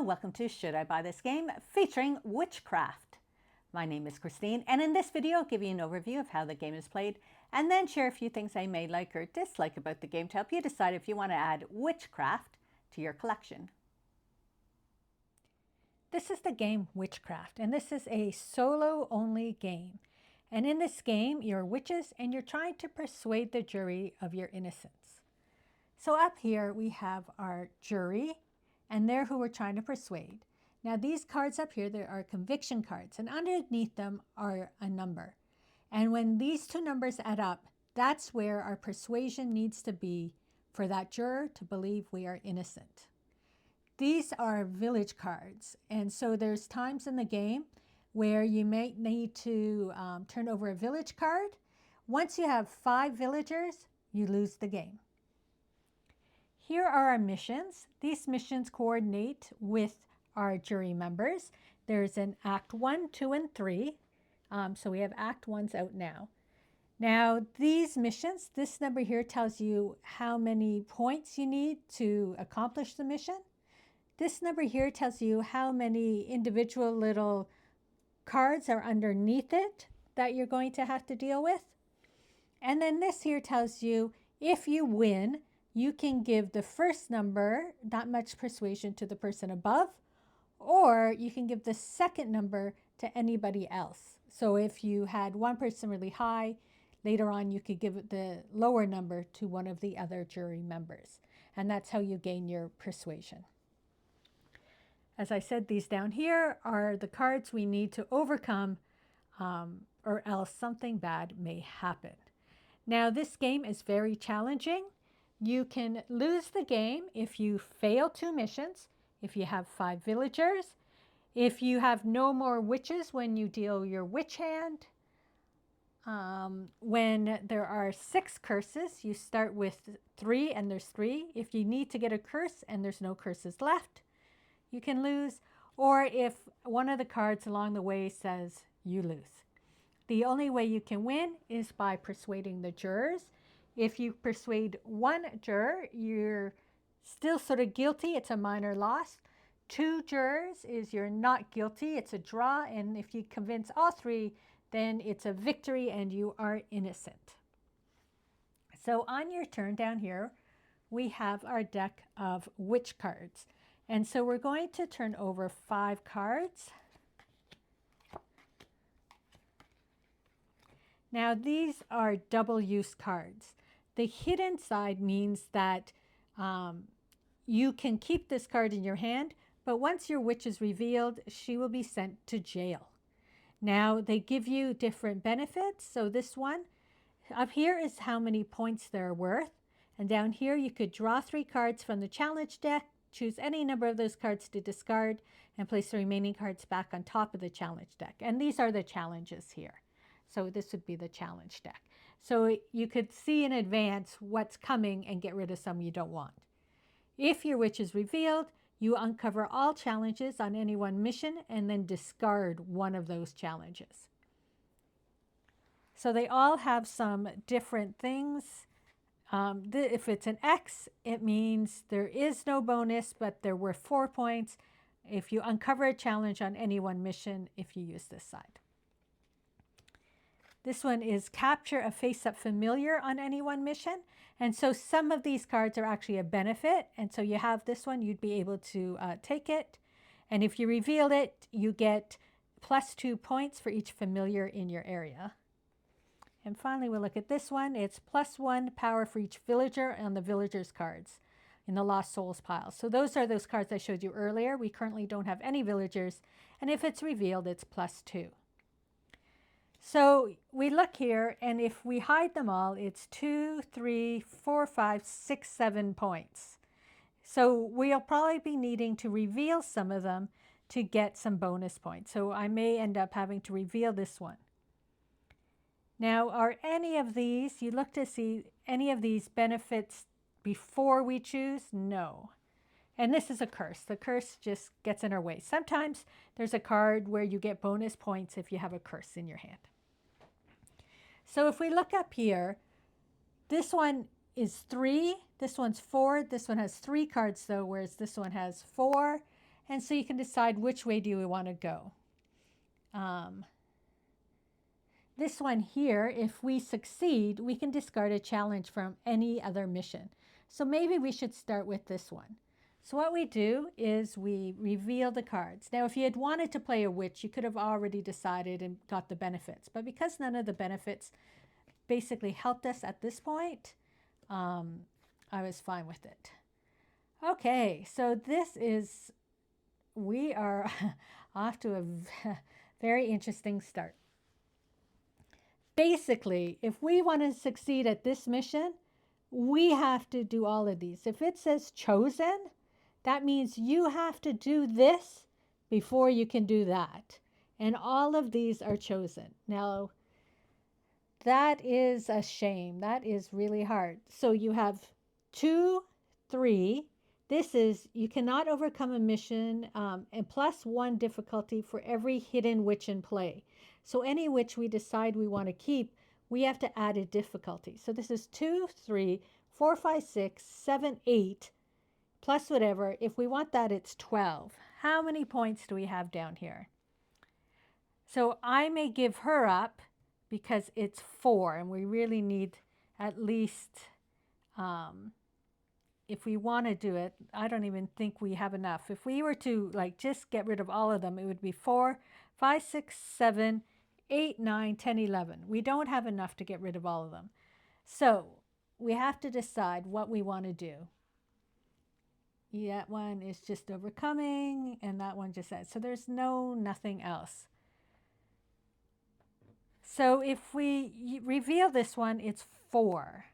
welcome to Should I Buy This Game? Featuring Witchcraft. My name is Christine, and in this video I'll give you an overview of how the game is played and then share a few things I may like or dislike about the game to help you decide if you want to add Witchcraft to your collection. This is the game Witchcraft, and this is a solo-only game. And in this game, you're witches and you're trying to persuade the jury of your innocence. So up here we have our jury, and they're who we're trying to persuade. Now these cards up here, there are conviction cards, and underneath them are a number. And when these two numbers add up, that's where our persuasion needs to be for that juror to believe we are innocent. These are village cards, and so there's times in the game where you may need to turn over a village card. Once you have 5 villagers, you lose the game. Here are our missions. These missions coordinate with our jury members. There's an Act 1, 2, and 3. So we have Act 1's out now. Now these missions, this number here tells you how many points you need to accomplish the mission. This number here tells you how many individual little cards are underneath it that you're going to have to deal with. And then this here tells you if you win, you can give the first number that much persuasion to the person above, or you can give the second number to anybody else. So if you had one person really high, later on you could give the lower number to one of the other jury members. And that's how you gain your persuasion. As I said, these down here are the cards we need to overcome, or else something bad may happen. Now this game is very challenging. You can lose the game if you fail 2 missions, if you have 5 villagers, if you have no more witches when you deal your witch hand. When there are 6 curses, you start with 3 and there's 3. If you need to get a curse and there's no curses left, you can lose. Or if one of the cards along the way says you lose. The only way you can win is by persuading the jurors. If you persuade one juror, you're still sort of guilty. It's a minor loss. 2 jurors is you're not guilty. It's a draw. And if you convince all 3, then it's a victory and you are innocent. So on your turn down here, we have our deck of witch cards. And so we're going to turn over 5 cards. Now these are double use cards. The hidden side means that you can keep this card in your hand, but once your witch is revealed, she will be sent to jail. Now they give you different benefits. So this one up here is how many points they're worth. And down here you could draw 3 cards from the challenge deck, choose any number of those cards to discard, and place the remaining cards back on top of the challenge deck. And these are the challenges here. So this would be the challenge deck. So you could see in advance what's coming and get rid of some you don't want. If your witch is revealed, you uncover all challenges on any one mission and then discard one of those challenges. So they all have some different things. If it's an X, it means there is no bonus, but they're worth 4 points if you uncover a challenge on any one mission if you use this side. This one is capture a face-up familiar on any one mission. And so some of these cards are actually a benefit. And so you have this one, you'd be able to take it. And if you reveal it, you get +2 points for each familiar in your area. And finally, we'll look at this one. It's +1 power for each villager on the villagers cards in the Lost Souls pile. So those are those cards I showed you earlier. We currently don't have any villagers. And if it's revealed, it's +2. So we look here, and if we hide them all, it's 2, 3, 4, 5, 6, 7 points. So we'll probably be needing to reveal some of them to get some bonus points. So I may end up having to reveal this one. Now, are any of these, you look to see any of these benefits before we choose? No. And this is a curse. The curse just gets in our way. Sometimes there's a card where you get bonus points if you have a curse in your hand. So if we look up here, this one is 3, this one's 4, this one has 3 cards though, whereas this one has 4, And so you can decide which way do you want to go. This one here, if we succeed, we can discard a challenge from any other mission. So maybe we should start with this one. So what we do is we reveal the cards. Now, if you had wanted to play a witch, you could have already decided and got the benefits. But because none of the benefits basically helped us at this point, I was fine with it. Okay, so we are off to a very interesting start. Basically, if we want to succeed at this mission, we have to do all of these. If it says chosen, that means you have to do this before you can do that. And all of these are chosen. Now, that is a shame. That is really hard. So you have 2, 3. This is, you cannot overcome a mission, and +1 difficulty for every hidden witch in play. So any witch we decide we want to keep, we have to add a difficulty. So this is 2, 3, 4, 5, 6, 7, 8, plus whatever. If we want that, it's 12. How many points do we have down here? So I may give her up because it's 4, and we really need at least, if we want to do it, I don't even think we have enough. If we were to like just get rid of all of them, it would be 4, 5, 6, 7, 8, 9, 10, 11. We don't have enough to get rid of all of them. So we have to decide what we want to do. That one is just overcoming, and that one just says, so there's nothing else. So if we reveal this one, it's 4.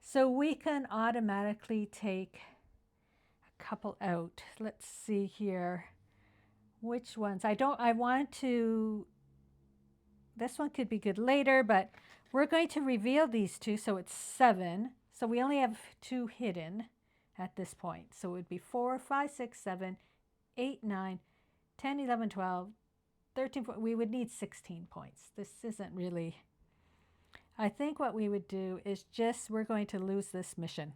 So we can automatically take a couple out. Let's see here. Which ones? I want to, this one could be good later, but we're going to reveal these 2, so it's 7. So we only have 2 hidden at this point. So it would be 4, 5, 6, 7, 8, 9, 10, 11, 12, 13, 14. We would need 16 points. This isn't really, I think what we would do is just, we're going to lose this mission.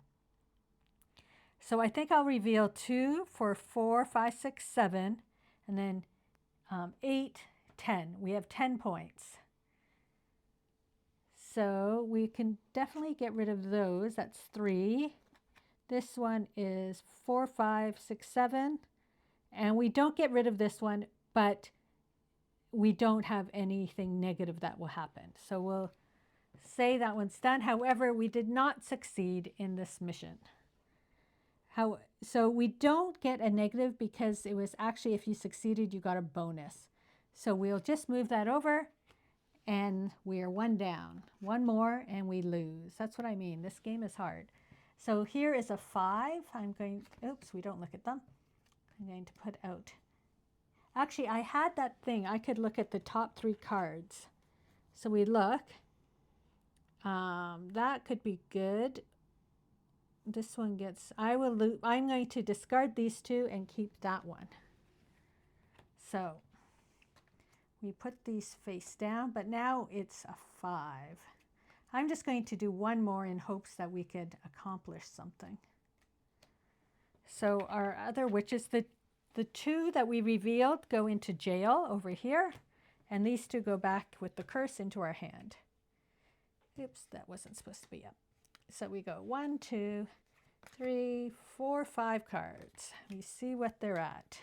So I think I'll reveal 2 for 4, 5, 6, 7, and then 8, 10. We have 10 points. So we can definitely get rid of those. That's 3. This one is 4, 5, 6, 7. And we don't get rid of this one, but we don't have anything negative that will happen. So we'll say that one's done. However, we did not succeed in this mission. So we don't get a negative because it was actually, if you succeeded, you got a bonus. So we'll just move that over, and we are 1 down. 1 more and we lose. That's what I mean. This game is hard. So here is a 5. I'm going, oops, we don't look at them. I'm going to put out. Actually, I had that thing. I could look at the top 3 cards. So we look. That could be good. This one gets, I'm going to discard these 2 and keep that one. So we put these face down, but now it's a 5. I'm just going to do 1 more in hopes that we could accomplish something. So our other witches, the 2 that we revealed go into jail over here, and these 2 go back with the curse into our hand. Oops, that wasn't supposed to be up. So we go 1, 2, 3, 4, 5 cards. We see what they're at.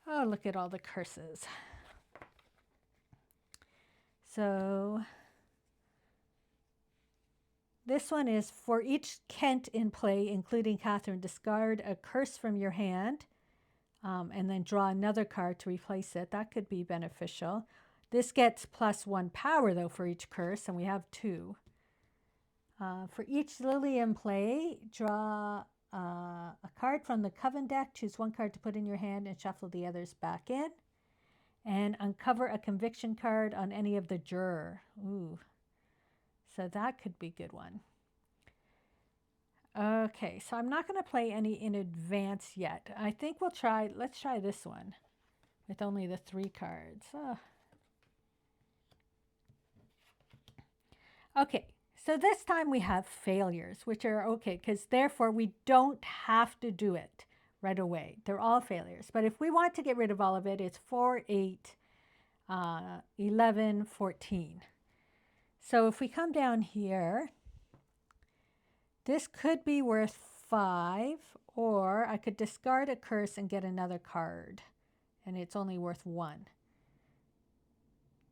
Oh, look at all the curses. So this one is for each Kent in play, including Catherine, discard a curse from your hand and then draw another card to replace it. That could be beneficial. This gets +1 power, though, for each curse, and we have 2. For each Lily in play, draw a card from the Coven deck, choose 1 card to put in your hand, and shuffle the others back in. And uncover a conviction card on any of the juror. Ooh, so that could be a good one. Okay, so I'm not going to play any in advance yet. I think let's try this one with only the 3 cards. Oh. Okay, so this time we have failures, which are okay, because therefore we don't have to do it. right away. They're all failures. But if we want to get rid of all of it, it's 4, 8, 11, 14. So if we come down here, this could be worth 5, or I could discard a curse and get another card, and it's only worth 1.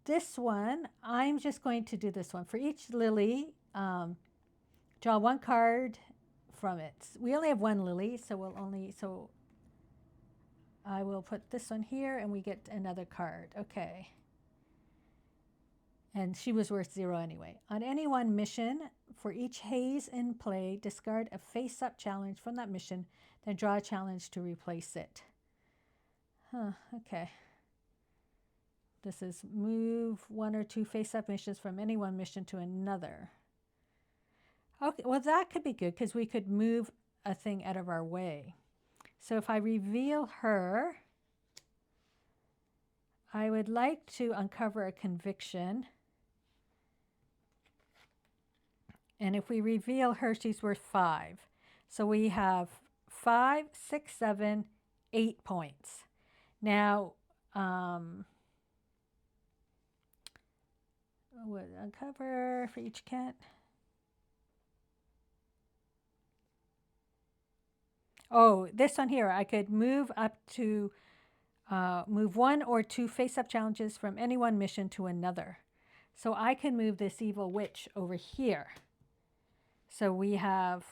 This one, I'm just going to do this one. For each lily, draw 1 card from it. We only have 1 lily, so I will put this one here and we get another card. Okay. And she was worth 0 anyway. On any one mission, for each haze in play, discard a face-up challenge from that mission, then draw a challenge to replace it. Okay. This is move 1 or 2 face-up missions from any one mission to another. Okay, well that could be good because we could move a thing out of our way. So if I reveal her, I would like to uncover a conviction. And if we reveal her, she's worth 5. So we have 5, 6, 7, 8 points. Now, would uncover for each cat. Oh, this one here, I could move up to move 1 or 2 face-up challenges from any one mission to another. So I can move this evil witch over here. So we have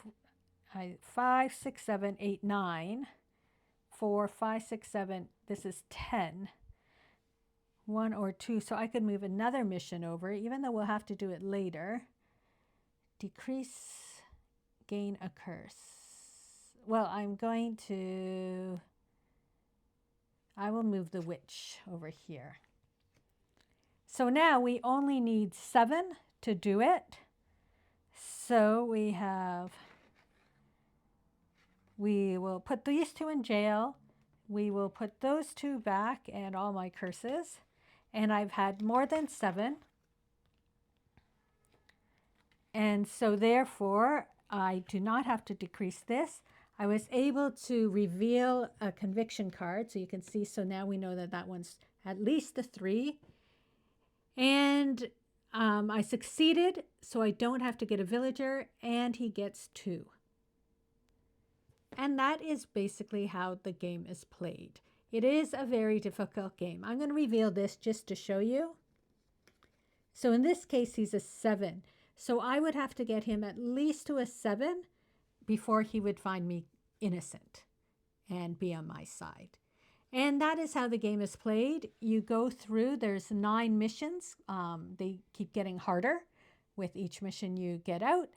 5, 6, 7, 8, 9, 4, 5, 6, 7, this is 10. 1 or 2, so I could move another mission over, even though we'll have to do it later. Decrease, gain a curse. Well, I will move the witch over here. So now we only need 7 to do it. So we will put these 2 in jail. We will put those 2 back and all my curses. And I've had more than 7. And so therefore, I do not have to decrease this. I was able to reveal a conviction card. So you can see, so now we know that that one's at least a 3. And I succeeded, so I don't have to get a villager, and he gets 2. And that is basically how the game is played. It is a very difficult game. I'm going to reveal this just to show you. So in this case, he's a 7. So I would have to get him at least to a 7 before he would find me innocent and be on my side. And that is how the game is played. You go through, there's 9 missions. They keep getting harder with each mission you get out.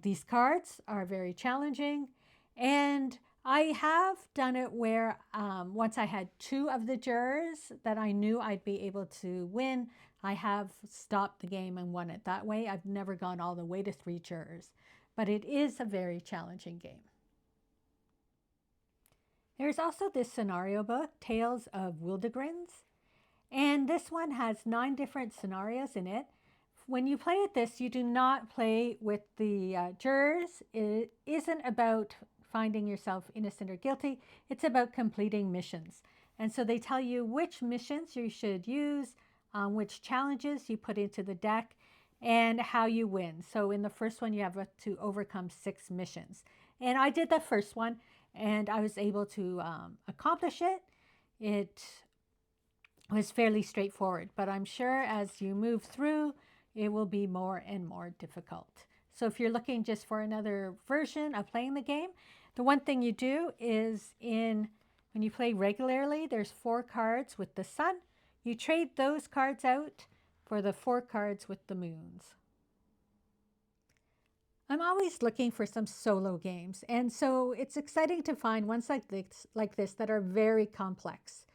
These cards are very challenging. And I have done it where once I had 2 of the jurors that I knew I'd be able to win, I have stopped the game and won it that way. I've never gone all the way to 3 jurors, but it is a very challenging game. There's also this scenario book, Tales of Wildegrins, and this one has 9 different scenarios in it. When you play at this, you do not play with the jurors. It isn't about finding yourself innocent or guilty. It's about completing missions. And so they tell you which missions you should use, which challenges you put into the deck, and how you win. So in the first one, you have to overcome 6 missions. And I did the first one, and I was able to accomplish it. It was fairly straightforward, but I'm sure as you move through, it will be more and more difficult. So if you're looking just for another version of playing the game, the one thing you do is when you play regularly, there's 4 cards with the sun. You trade those cards out for the 4 cards with the moons. I'm always looking for some solo games, and so it's exciting to find ones like this that are very complex.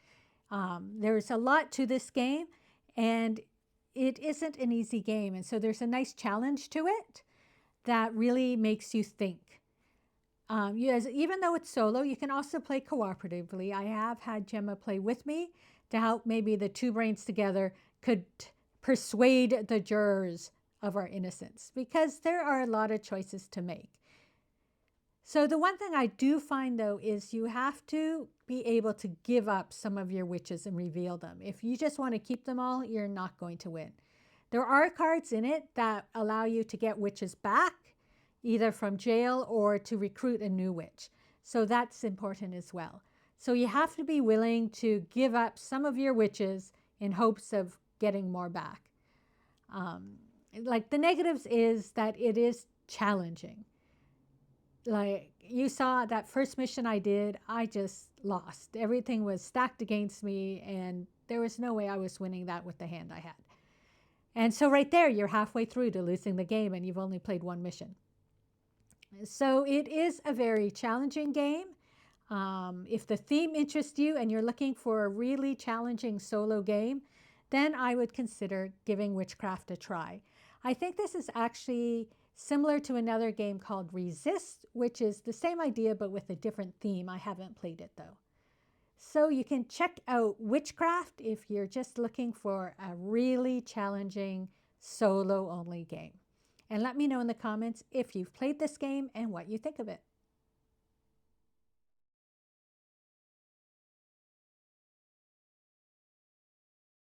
There's a lot to this game, and it isn't an easy game, and so there's a nice challenge to it that really makes you think. Even though it's solo, you can also play cooperatively. I have had Gemma play with me to help maybe the 2 brains together could persuade the jurors of our innocence, because there are a lot of choices to make. So the one thing I do find though is you have to be able to give up some of your witches and reveal them. If you just want to keep them all, you're not going to win. There are cards in it that allow you to get witches back, either from jail or to recruit a new witch. So that's important as well. So you have to be willing to give up some of your witches in hopes of getting more back. Like the negatives is that it is challenging. Like you saw that first mission I did, I just lost. Everything was stacked against me and there was no way I was winning that with the hand I had. And so right there, you're halfway through to losing the game and you've only played one mission. So it is a very challenging game. If the theme interests you and you're looking for a really challenging solo game, then I would consider giving Witchcraft a try. I think this is actually similar to another game called Resist, which is the same idea but with a different theme. I haven't played it though. So you can check out Witchcraft if you're just looking for a really challenging solo-only game. And let me know in the comments if you've played this game and what you think of it.